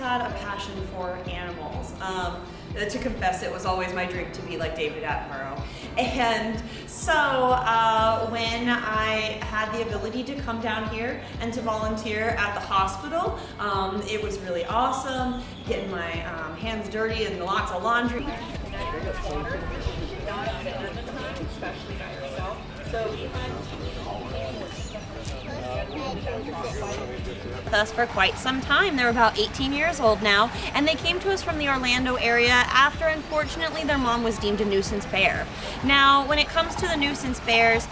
had a passion for animals. To confess, it was always my dream to be like David Attenborough. And so when I had the ability to come down here and to volunteer at the hospital, it was really awesome, getting my hands dirty and lots of laundry. Especially by yourself. So with us for quite some time. They're about 18 years old now, and they came to us from the Orlando area after, unfortunately, their mom was deemed a nuisance bear. Now, when it comes to the nuisance bears,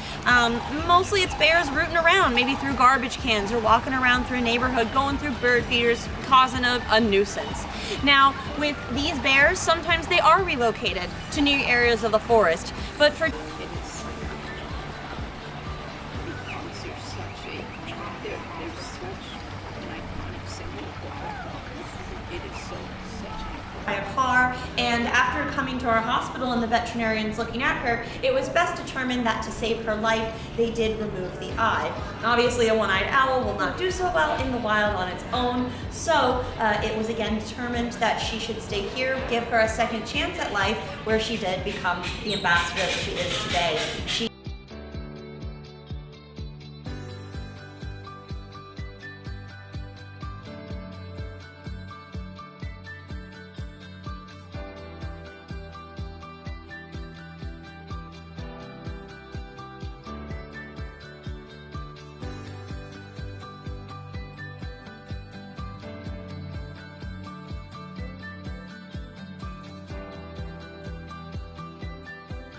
mostly it's bears rooting around, maybe through garbage cans or walking around through a neighborhood, going through bird feeders, causing a nuisance. Now, with these bears, sometimes they are relocated to new areas of the forest, but for by a car, and after coming to our hospital and the veterinarians looking at her, it was best determined that to save her life, they did remove the eye. Obviously, a one-eyed owl will not do so well in the wild on its own, so it was again determined that she should stay here, give her a second chance at life, where she did become the ambassador that she is today.